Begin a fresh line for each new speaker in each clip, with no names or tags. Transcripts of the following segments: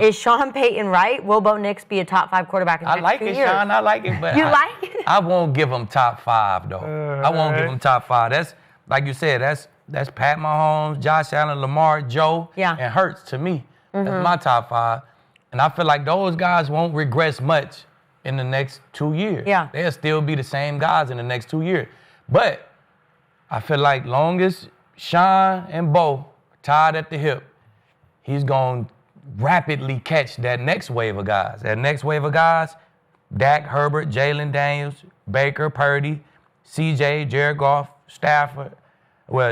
Is Sean Payton right? Will Bo Nix be a top 5 quarterback in the next 2 years?
Sean. I like it, but
you like it?
I won't give him top 5 though. I won't give him top 5. That's like you said. That's Pat Mahomes, Josh Allen, Lamar, Joe, and Hurts to me. That's my top 5, and I feel like those guys won't regress much in the next 2 years.
Yeah,
they'll still be the same guys in the next 2 years. But I feel like long as Sean and Bo tied at the hip, he's going to rapidly catch that next wave of guys. That next wave of guys, Dak, Herbert, Jalen Daniels, Baker, Purdy, CJ, Jared Goff, Stafford,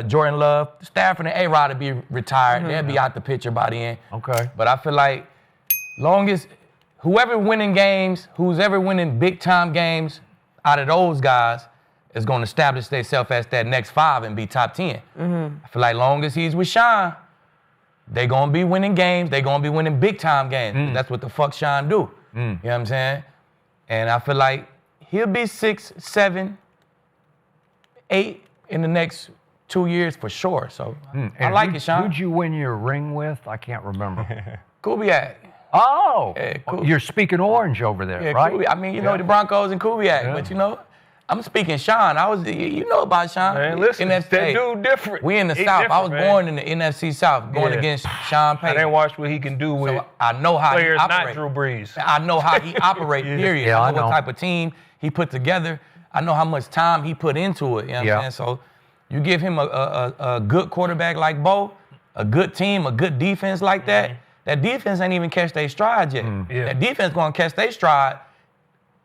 Jordan Love. Stafford and A-Rod will be retired. They'll be out the picture by the end.
Okay.
But I feel like long as whoever winning games, who's ever winning big-time games out of those guys is going to establish themselves as that next 5 and be top 10. I feel like long as he's with Sean, they going to be winning games. They going to be winning big-time games. That's what the fuck Sean do. You know what I'm saying? And I feel like he'll be 6, 7, 8 in the next 2 years for sure. So I like it, Sean.
Who'd you win your ring with? I can't remember.
Kubiak.
Oh,
Yeah,
you're speaking orange over there,
Yeah,
right?
I mean, you know the Broncos and Kubiak, but you know, I'm speaking Sean. You know about Sean.
Man, listen, that dude different.
We in the
He
South. I was
different,
born in the NFC South, going against Sean Payton.
I didn't watch what he can do with
I know how
players
he
not
operates.
Drew Brees.
I know how he operates, period.
Yeah,
I
I
know
know.
what type of team he put together. I know how much time he put into it. You know what I'm saying? So you give him a good quarterback like Bo, a good team, a good defense like that, that defense ain't even catch their stride yet. That defense going to catch their stride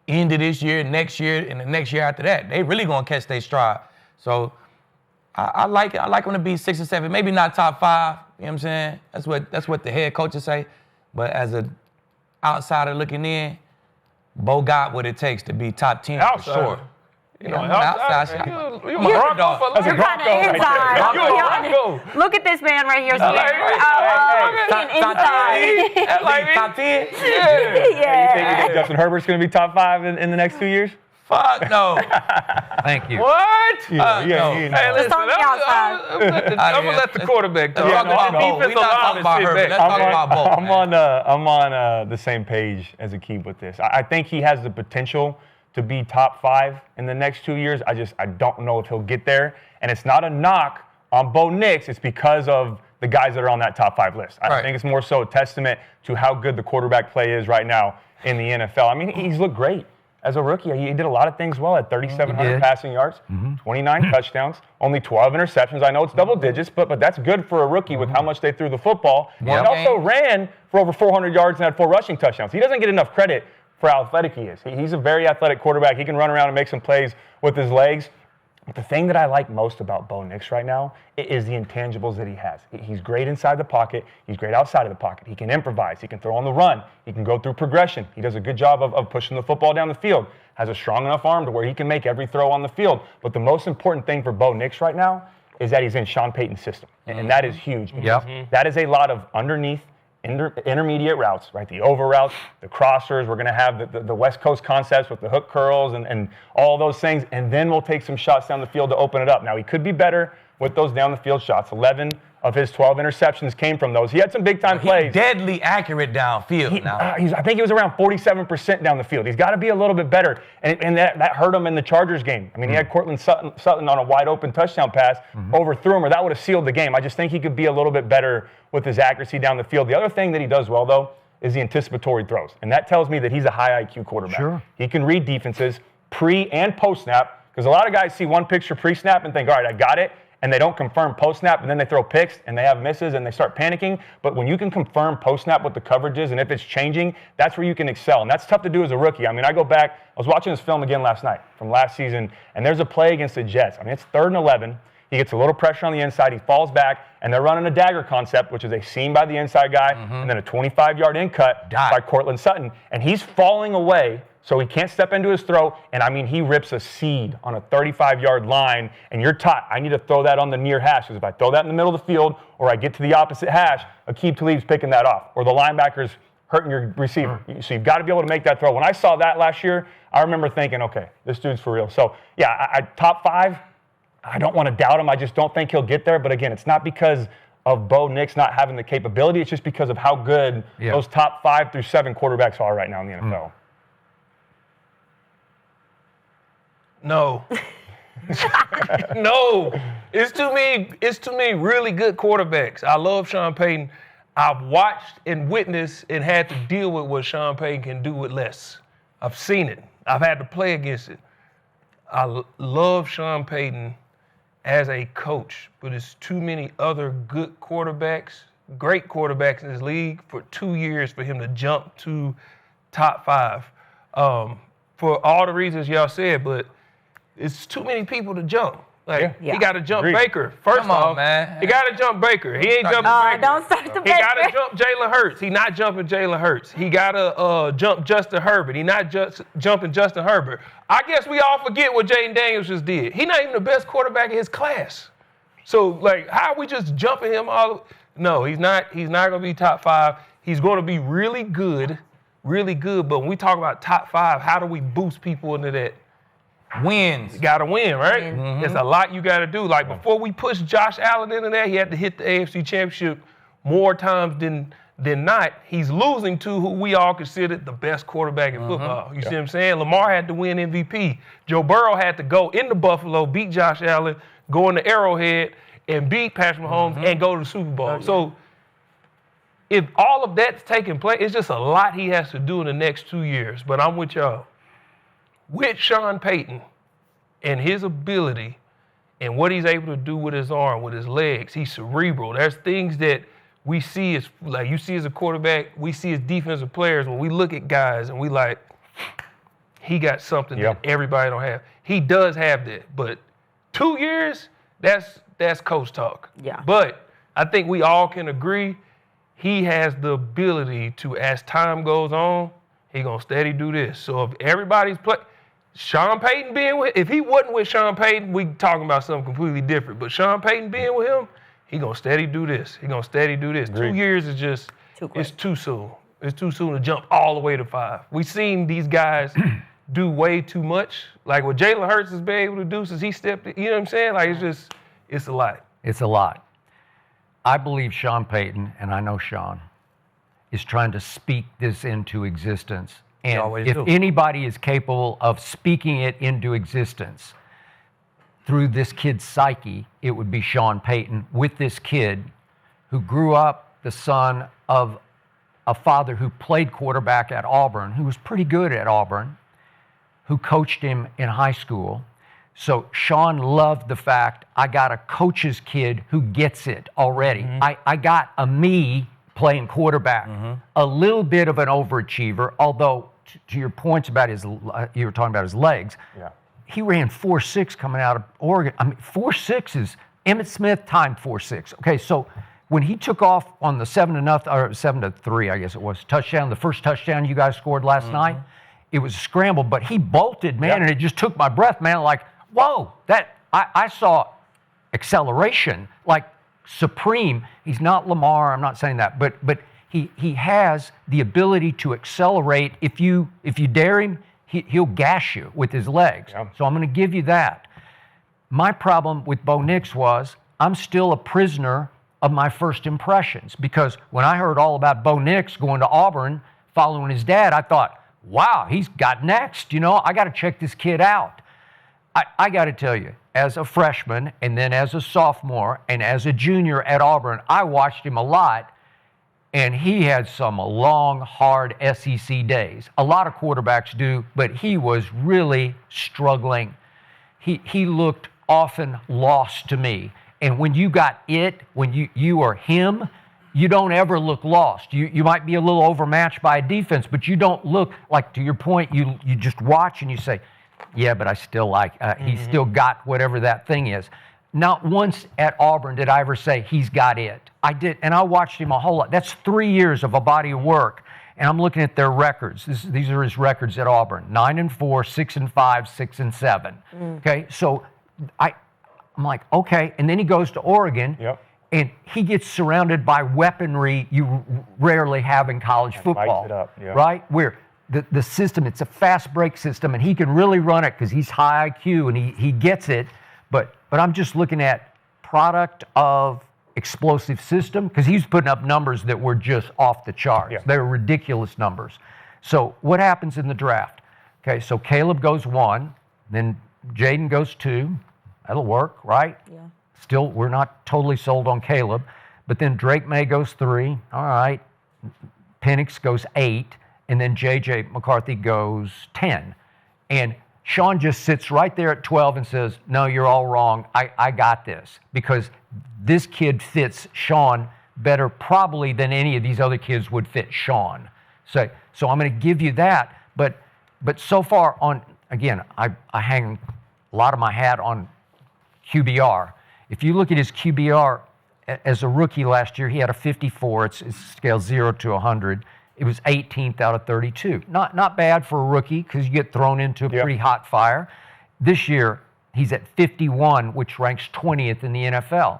end of this year, next year, and the next year after that. They really going to catch their stride. So I like it. I like them to be 6 or 7, maybe not top 5. You know what I'm saying? That's what the head coaches say. But as an outsider looking in, Bo got what it takes to be top 10 for sure.
You know,
outside.
You're a Bronco for life.
You're kind of inside.
You're a Bronco.
Look at this man right here.
Top 10?
Yeah.
You think Justin Herbert's going to be top 5 in the next 2 years?
Fuck no.
Thank you.
What?
No.
Hey, listen,
Just on the outside.
I'm going to let the quarterback talk.
Talk about Bo. We not talking about Herbert. Let's talk about Bo.
I'm on the same page as Aqib with this. I think he has the potential to be top 5 in the next 2 years. I don't know if he'll get there. And it's not a knock on Bo Nix. It's because of the guys that are on that top 5 list. I think it's more so a testament to how good the quarterback play is right now in the NFL. I mean, he's looked great as a rookie. He did a lot of things well at 3,700 passing yards, 29 touchdowns, only 12 interceptions. I know it's double digits, but that's good for a rookie with how much they threw the football. And also ran for over 400 yards and had 4 rushing touchdowns. He doesn't get enough credit for how athletic he is. He's a very athletic quarterback. He can run around and make some plays with his legs. But the thing that I like most about Bo Nix right now is the intangibles that he has. He's great inside the pocket. He's great outside of the pocket. He can improvise. He can throw on the run. He can go through progression. He does a good job of pushing the football down the field. Has a strong enough arm to where he can make every throw on the field. But the most important thing for Bo Nix right now is that he's in Sean Payton's system. And that is huge. That is a lot of underneath intermediate routes, right? The over routes, the crossers. We're going to have the West Coast concepts with the hook curls and all those things. And then we'll take some shots down the field to open it up. Now, he could be better with those down the field shots. 11 of his 12 interceptions came from those. He had some big-time plays.
Deadly accurate downfield now.
I think he was around 47% down the field. He's got to be a little bit better. And that hurt him in the Chargers game. I mean, he had Cortland Sutton on a wide-open touchdown pass, overthrew him, or that would have sealed the game. I just think he could be a little bit better with his accuracy down the field. The other thing that he does well, though, is the anticipatory throws. And that tells me that he's a high IQ quarterback.
Sure.
He can read defenses pre- and post-snap, because a lot of guys see one picture pre-snap and think, all right, I got it. And they don't confirm post-snap, and then they throw picks, and they have misses, and they start panicking. But when you can confirm post-snap what the coverage is, and if it's changing, that's where you can excel. And that's tough to do as a rookie. I mean, I go back, I was watching this film again last night from last season, and there's a play against the Jets. I mean, it's 3rd and 11. He gets a little pressure on the inside. He falls back, and they're running a dagger concept, which is a seam by the inside guy, and then a 25-yard in cut by Cortland Sutton. And he's falling away, so he can't step into his throw, and I mean, he rips a seed on a 35-yard line, and you're taught, I need to throw that on the near hash, because if I throw that in the middle of the field, or I get to the opposite hash, Aqib Talib's picking that off, or the linebacker's hurting your receiver. So you've got to be able to make that throw. When I saw that last year, I remember thinking, okay, this dude's for real. So, yeah, top 5, I don't want to doubt him. I just don't think he'll get there. But again, it's not because of Bo Nix not having the capability. It's just because of how good those top 5 through 7 quarterbacks are right now in the NFL.
No. No. It's too many really good quarterbacks. I love Sean Payton. I've watched and witnessed and had to deal with what Sean Payton can do with less. I've seen it. I've had to play against it. I love Sean Payton as a coach, but it's too many other good quarterbacks, great quarterbacks in this league for 2 years for him to jump to top 5. For all the reasons y'all said, but it's too many people to jump. Like, he got to jump Baker. First off,
man.
He got to jump Baker. He ain't jumping Baker.
Don't start the Baker.
He got to jump Jalen Hurts. He not jumping Jalen Hurts. He got to jump Justin Herbert. He not just jumping Justin Herbert. I guess we all forget what Jaden Daniels just did. He not even the best quarterback in his class. So, like, how are we just jumping him all? No, he's not. He's not going to be top 5. He's going to be really good. But when we talk about top 5, how do we boost people into that?
Wins.
You got to win, right? Mm-hmm. It's a lot you got to do. Like, before we pushed Josh Allen into that, he had to hit the AFC Championship more times than not. He's losing to who we all considered the best quarterback in football. You see what I'm saying? Lamar had to win MVP. Joe Burrow had to go into Buffalo, beat Josh Allen, go into Arrowhead, and beat Patrick Mahomes and go to the Super Bowl. So if all of that's taking place, it's just a lot he has to do in the next 2 years. But I'm with y'all. With Sean Payton and his ability and what he's able to do with his arm, with his legs, he's cerebral. There's things that we see as, like you see as a quarterback, we see as defensive players when we look at guys and we like, he got something that everybody don't have. He does have that, but 2 years, that's coach talk.
Yeah.
But I think we all can agree he has the ability to, as time goes on, he gonna steady do this. So if everybody's Sean Payton being with, if he wasn't with Sean Payton, we talking about something completely different. But Sean Payton being with him, he gonna steady do this. He gonna steady do this.
Agreed.
2 years is just, it's too soon. It's too soon to jump all the way to 5. We've seen these guys do way too much. Like what Jalen Hurts has been able to do since he stepped in, you know what I'm saying? Like it's a lot.
It's a lot. I believe Sean Payton, and I know Sean, is trying to speak this into existence. And if anybody is capable of speaking it into existence through this kid's psyche, it would be Sean Payton with this kid who grew up the son of a father who played quarterback at Auburn, who was pretty good at Auburn, who coached him in high school. So Sean loved the fact, I got a coach's kid who gets it already. I got a me playing quarterback, a little bit of an overachiever, although to your points about you were talking about his legs. He ran 4.6 coming out of Oregon. I mean, 4.6 is Emmitt Smith timed 4.6. Okay, so when he took off on the 7-3, I guess it was, touchdown, the first touchdown you guys scored last night, it was a scramble, but he bolted, man, and it just took my breath, man. Like, whoa, I saw acceleration, like supreme. He's not Lamar, I'm not saying that, but he has the ability to accelerate. If you dare him, he'll gash you with his legs. So I'm going to give you that. My problem with Bo Nix was I'm still a prisoner of my first impressions, because when I heard all about Bo Nix going to Auburn, following his dad, I thought, wow, he's got next. You know, I got to check this kid out. I got to tell you, as a freshman and then as a sophomore and as a junior at Auburn, I watched him a lot, and he had some long, hard SEC days. A lot of quarterbacks do, but he was really struggling. He looked often lost to me. And when you got it, when you are him, you don't ever look lost. You might be a little overmatched by a defense, but you don't look like, to your point, you just watch and you say, yeah, but I still like, he's still got whatever that thing is. Not once at Auburn did I ever say, he's got it. I did, and I watched him a whole lot. That's 3 years of a body of work, and I'm looking at their records. These are his records at Auburn: 9-4, 6-5, 6-7. Okay, so I'm like, okay, and then he goes to Oregon, and he gets surrounded by weaponry you rarely have in college football, right? Where the system, it's a fast break system, and he can really run it because he's high IQ and he gets it. But I'm just looking at product of explosive system, because he was putting up numbers that were just off the charts.
Yeah.
They were ridiculous numbers. So what happens in the draft? Okay, so Caleb goes 1, then Jaden goes 2. That'll work, right?
Yeah.
Still, we're not totally sold on Caleb. But then Drake May goes 3. All right. Penix goes 8. And then J.J. McCarthy goes 10. And Sean just sits right there at 12 and says, no, you're all wrong. I got this. Because this kid fits Sean better probably than any of these other kids would fit Sean. So I'm going to give you that. But so far on, again, I hang a lot of my hat on QBR. If you look at his QBR as a rookie last year, he had a 54. It's scale 0 to 100. It was 18th out of 32. Not bad for a rookie because you get thrown into a pretty hot fire. This year, he's at 51, which ranks 20th in the NFL.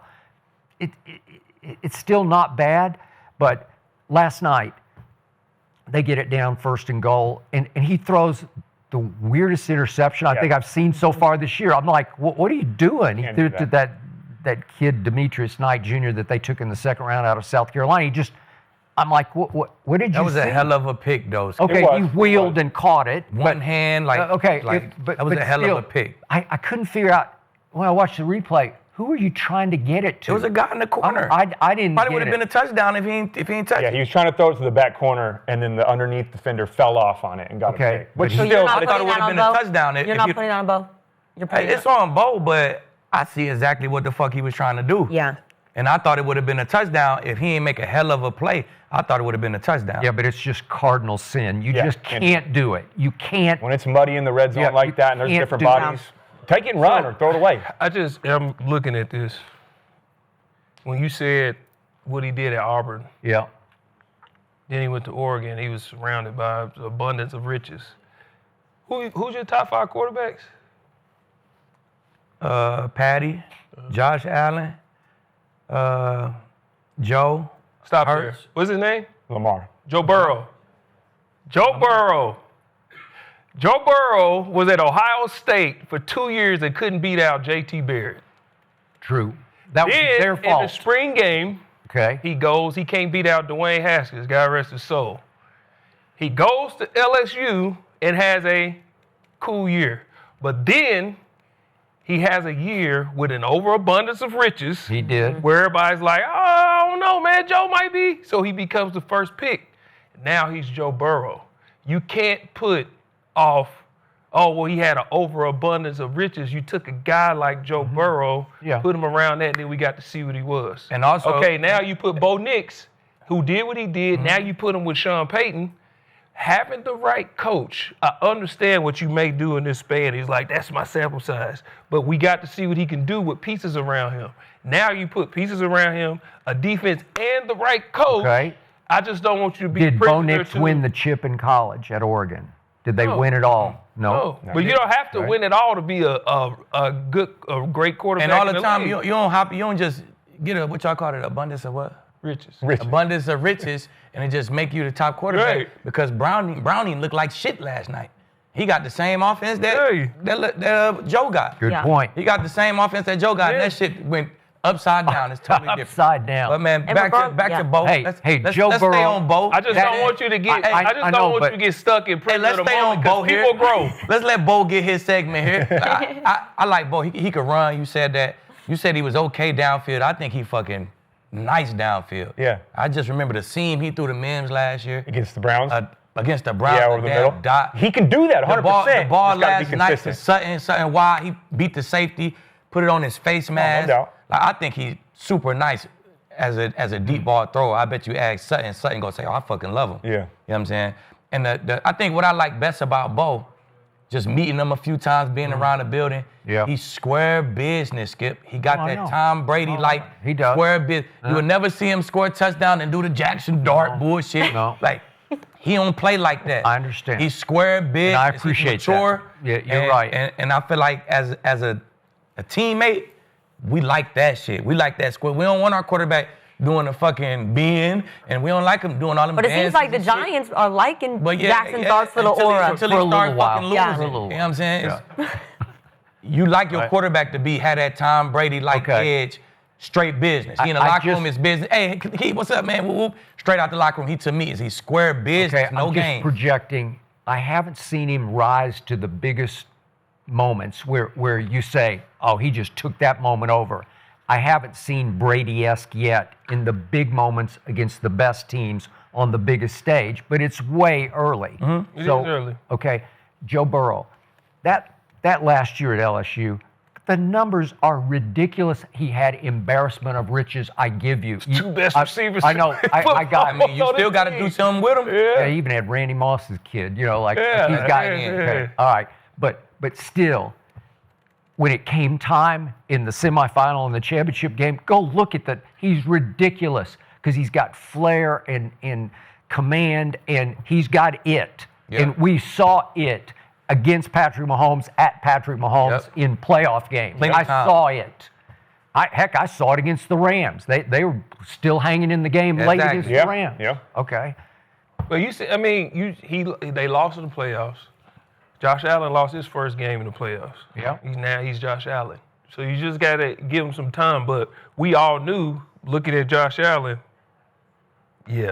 It's still not bad, but last night, they get it down 1st and goal, and he throws the weirdest interception I think I've seen so far this year. I'm like, what are you doing? He threw it to that kid, Demetrius Knight Jr., that they took in the 2nd round out of South Carolina. I'm like, what did you see?
That was a hell of a pick, though.
Okay, he wheeled and caught it.
One hand, like, that was a hell of a pick.
I couldn't figure out, when I watched the replay, who were you trying to get it to?
It was a guy in the corner.
I didn't
Probably would have been a touchdown if he ain't touched it.
Yeah, he was trying to throw it to the back corner, and then the underneath defender fell off on it and got a pick. Which
So
still,
I thought it would have been a touchdown.
You're not putting it on Bo? You're putting
It's on Bo, but I see exactly what the fuck he was trying to do.
Yeah.
And I thought it would have been a touchdown. If he ain't make a hell of a play, I thought it would have been a touchdown.
Yeah, but it's just cardinal sin. You just can't do it. You can't.
When it's muddy in the red zone like that and there's different bodies, take it and run or throw it away.
I just am looking at this. When you said what he did at Auburn,
Yeah.
then he went to Oregon, he was surrounded by an abundance of riches. Who's your top 5 quarterbacks?
Patty, Josh Allen, Joe.
Stop
Hurts.
there. What's his name?
Lamar.
Joe Burrow. Joe Burrow was at Ohio State for 2 years and couldn't beat out J.T. Barrett.
True. That was
Then,
their fault.
in the spring game,
Okay.
he can't beat out Dwayne Haskins, God rest his soul. He goes to LSU and has a cool year. But then he has a year with an overabundance of riches.
He did.
Where everybody's like, oh, I don't know, man, Joe might be. So he becomes the first pick. Now he's Joe Burrow. You can't put off, he had an overabundance of riches. You took a guy like Joe Burrow, put him around that, and then we got to see what he was.
And also,
okay, now you put Bo Nix, who did what he did. Now you put him with Sean Payton. Having the right coach, I understand what you may do in this span. He's like, that's my sample size. But we got to see what he can do with pieces around him. Now you put pieces around him, a defense, and the right coach.
Okay.
I just don't want you to be
Did Bo Nix
to
win the chip in college at Oregon? Did they win it all? No.
But you don't have to win it all to be a great quarterback.
and all the
in
time,
league.
you don't just get what y'all call it, abundance of what?
Riches.
Abundance of riches, and it just make you the top quarterback.
Right.
Because Browning looked like shit last night. He got the same offense that Joe got.
Good point.
He got the same offense that Joe got, and that shit went upside down. It's totally different.
Upside down.
But man, back to Bo.
Hey,
let's
Joe
stay
Burrow.
on Bo.
I just don't want you to get. I just don't want you to get stuck in prison.
Let's stay on Bo here.
People grow.
Let's let Bo get his segment here. I like Bo. He could run. You said that. You said he was okay downfield. I think he fucking nice downfield.
Yeah.
I just remember the seam he threw to Mims last year.
Against the Browns?
Against the Browns.
Yeah, over the middle.
Dot.
He can do that 100%.
The ball
Just gotta
last
be
night to
consistent.
Sutton wide. He beat the safety, put it on his face mask.
No doubt.
Like, I think he's super nice as a deep ball thrower. I bet you ask Sutton gonna say, oh, I fucking love him.
Yeah.
You know what I'm saying? And I think what I like best about Bo, just meeting him a few times, being around the building, he's square business, Skip. He got that Tom Brady
He does.
square business. You will never see him score a touchdown and do the Jackson Dart bullshit.
No.
Like, he don't play like that.
I understand.
He's square business.
And I appreciate
he's mature,
that. Yeah, you're right.
And I feel like as a teammate, we like that shit. We like that square. We don't want our quarterback doing the fucking being, and we don't like him doing all them
But it seems
dances
like the
and shit.
Giants are liking
But
Jackson Dart's little aura.
Until
For a
he start
little while.
fucking losing.
Yeah.
For a little
You know what I'm saying?
Yeah.
You like your quarterback to have that Tom Brady-like edge, straight business. He in the locker room, it's business. Hey, Keith, what's up, man? Whoop, whoop. Straight out the locker room. He, to me, he's square business,
Okay,
no
I'm
game.
just projecting. I haven't seen him rise to the biggest moments where you say, oh, he just took that moment over. I haven't seen Brady-esque yet in the big moments against the best teams on the biggest stage, but it's way early.
It is early.
Okay, Joe Burrow, that last year at LSU, the numbers are ridiculous. He had embarrassment of riches, I give you.
Two best receivers.
I know. I got.
I mean, you still got to do something with him.
Yeah, he even had Randy Moss's kid. You know, like he's got. Okay, all right, but still, when it came time in the semifinal and the championship game, go look at that. He's ridiculous because he's got flair and command, and he's got it.
Yeah.
And we saw it against Patrick Mahomes at Patrick Mahomes in playoff games. I saw it. I saw it against the Rams. They were still hanging in the game late against the Rams.
Yeah.
Okay.
Well, you see, I mean, they lost in the playoffs. Josh Allen lost his first game in the playoffs.
Yeah.
He's Josh Allen. So you just got to give him some time. But we all knew, looking at Josh Allen, he's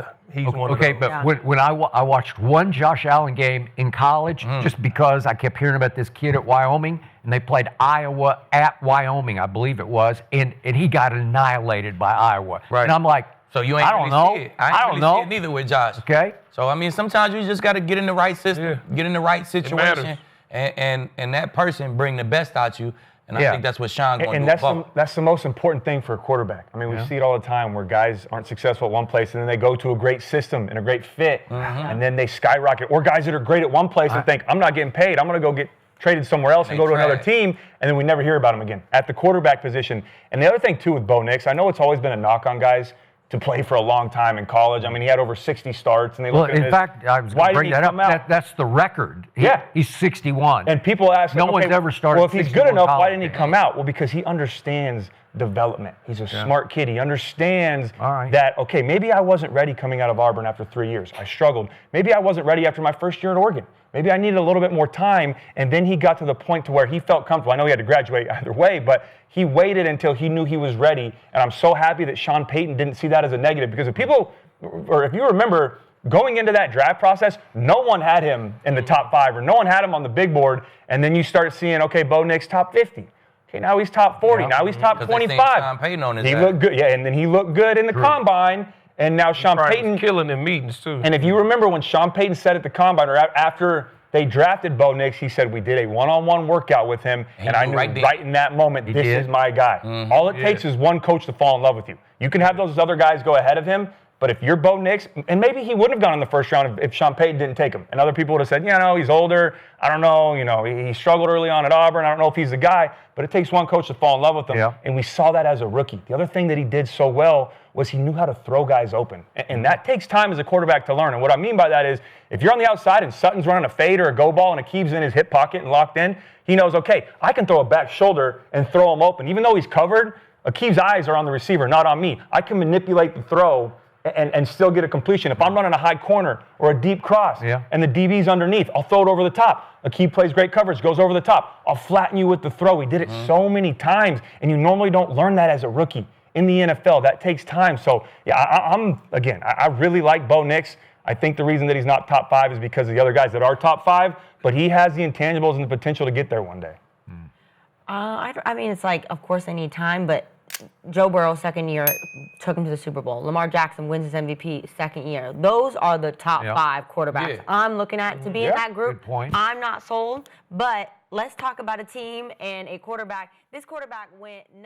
one of those.
Okay, but when I watched one Josh Allen game in college, just because I kept hearing about this kid at Wyoming, and they played Iowa at Wyoming, I believe it was, and he got annihilated by Iowa.
Right.
And I'm like,
So you ain't
I don't
really
know.
see it.
I don't
really
know.
see it neither with Josh.
Okay.
So I mean, sometimes you just got to get in the right system, get in the right situation, and that person bring the best out you. And I think that's what Sean going to do.
And that's the most important thing for a quarterback. I mean, we see it all the time where guys aren't successful at one place and then they go to a great system and a great fit, and then they skyrocket. Or guys that are great at one place and think, I'm not getting paid. I'm going to go get traded somewhere else and go to another team, and then we never hear about them again at the quarterback position. And the other thing, too, with Bo Nix, I know it's always been a knock on guys to play for a long time in college. I mean, he had over 60 starts, and they look at
in fact, I was going to bring that up. That's the record. He's 61.
And people ask,
no one's ever started.
Well, if he's good enough, why didn't he come out? Well, because he understands development. He's a smart kid. He understands that, okay, maybe I wasn't ready coming out of Auburn after 3 years. I struggled. Maybe I wasn't ready after my first year at Oregon. Maybe I needed a little bit more time, and then he got to the point to where he felt comfortable. I know he had to graduate either way, but he waited until he knew he was ready, and I'm so happy that Sean Payton didn't see that as a negative, because if you remember, going into that draft process, no one had him in the top 5, or no one had him on the big board, and then you start seeing, okay, Bo Nix top 50. Okay, now he's top 40. Now he's top 25.
Sean Payton on his
he looked good, and then he looked good in the combine. And now Sean Payton
killing in meetings too.
And if you remember when Sean Payton said at the combine, or after they drafted Bo Nix, he said, we did a one-on-one workout with him, and I knew right in that moment, this is my guy. All it takes is one coach to fall in love with you. You can have those other guys go ahead of him, but if you're Bo Nix, and maybe he wouldn't have gone in the first round if Sean Payton didn't take him. And other people would have said, he's older. I don't know. He struggled early on at Auburn. I don't know if he's the guy. But it takes one coach to fall in love with him. Yeah. And we saw that as a rookie. The other thing that he did so well was he knew how to throw guys open. And that takes time as a quarterback to learn. And what I mean by that is, if you're on the outside and Sutton's running a fade or a go ball and Akeem's in his hip pocket and locked in, he knows, okay, I can throw a back shoulder and throw him open. Even though he's covered, Akeem's eyes are on the receiver, not on me. I can manipulate the throw and still get a completion. If I'm running a high corner or a deep cross and the DB's underneath, I'll throw it over the top. Akeem plays great coverage, goes over the top. I'll flatten you with the throw. He did it so many times, and you normally don't learn that as a rookie in the NFL. That takes time. So, I really like Bo Nix. I think the reason that he's not top 5 is because of the other guys that are top 5, but he has the intangibles and the potential to get there one day.
I mean, it's like, of course, they need time, but Joe Burrow, second year, took him to the Super Bowl. Lamar Jackson wins his MVP second year. Those are the top 5 quarterbacks I'm looking at to be in that group.
Good point.
I'm not sold, but let's talk about a team and a quarterback. This quarterback went #1.